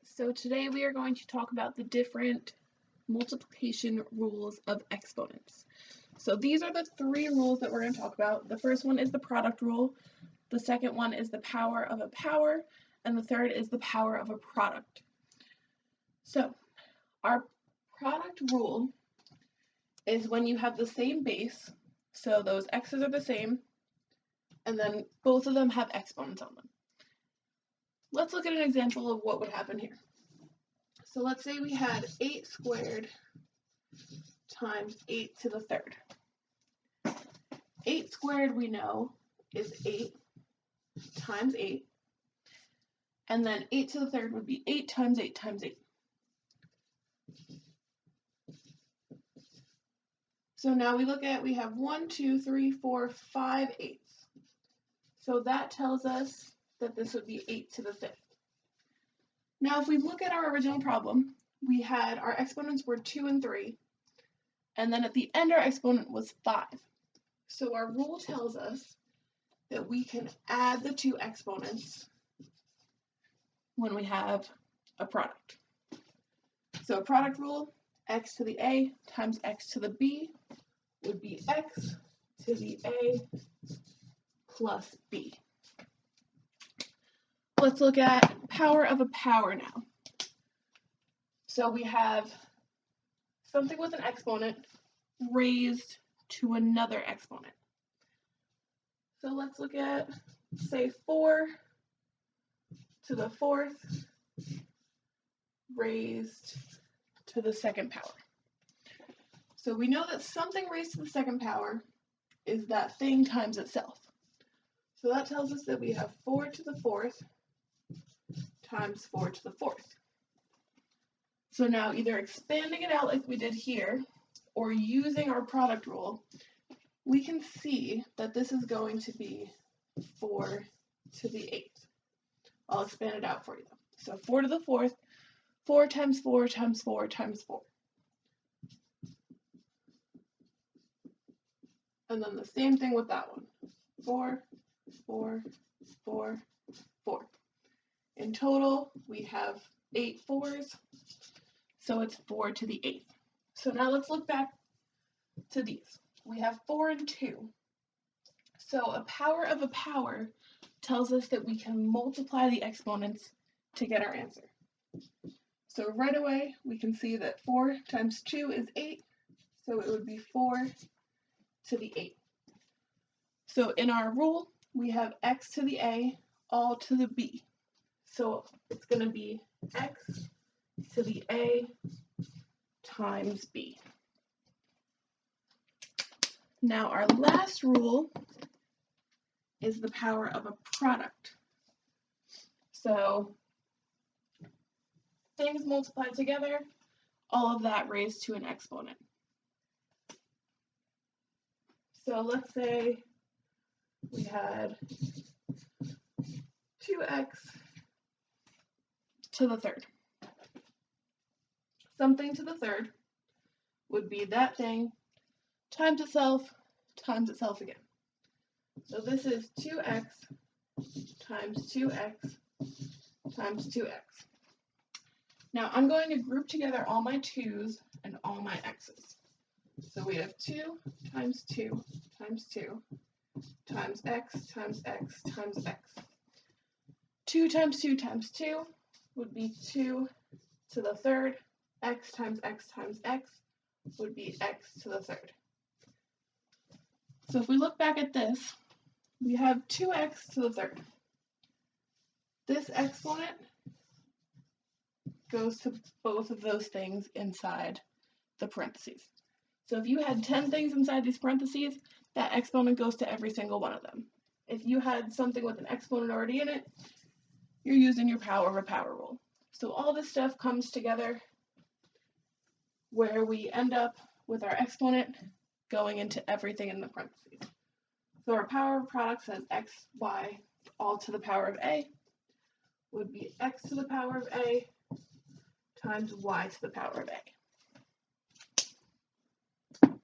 So today we are going to talk about the different multiplication rules of exponents. So these are the three rules that we're going to talk about. The first one is the product rule, the second one is the power of a power, and the third is the power of a product. So our product rule is when you have the same base, so those x's are the same, and then both of them have exponents on them. Let's look at an example of what would happen here. So let's say we had 8 squared times 8 to the third. 8 squared we know is 8 times 8, and then 8 to the third would be 8 times 8 times 8. So now we look at, we have 1, 2, 3, 4, 5 8s. So that tells us that this would be 8 to the fifth. Now if we look at our original problem, we had our exponents were 2 and 3, and then at the end our exponent was 5. So our rule tells us that we can add the two exponents when we have a product. So a product rule, x to the a times x to the b would be x to the a plus b. Let's look at power of a power now. So we have something with an exponent raised to another exponent. So let's look at, say, 4 to the fourth raised to the second power. So we know that something raised to the second power is that thing times itself. So that tells us that we have 4 to the fourth times 4 to the fourth. So now either expanding it out like we did here, or using our product rule, we can see that this is going to be 4 to the 8th. I'll expand it out for you though. So 4 to the fourth, 4 times 4 times 4 times 4. And then the same thing with that one. 4, 4, 4, 4. In total, we have 8 4s, so it's 4 to the 8th. So now let's look back to these. We have 4 and 2. So a power of a power tells us that we can multiply the exponents to get our answer. So right away, we can see that 4 times 2 is 8, so it would be 4 to the 8th. So in our rule, we have x to the a all to the b. So it's going to be x to the a times b. Now our last rule is the power of a product. So things multiplied together, all of that raised to an exponent. So let's say we had 2x to the third. Something to the third would be that thing times itself again. So this is 2x times 2x times 2x. Now I'm going to group together all my 2's and all my x's. So we have 2 times 2 times 2 times x times x times x. 2 times 2 times 2 would be 2 to the third. X times x times x would be x to the third. So if we look back at this, we have 2x to the third. This exponent goes to both of those things inside the parentheses. So if you had 10 things inside these parentheses, that exponent goes to every single one of them. If you had something with an exponent already in it, you're using your power of a power rule. So all this stuff comes together where we end up with our exponent going into everything in the parentheses. So our power of product says x, y, all to the power of a would be x to the power of a times y to the power of a.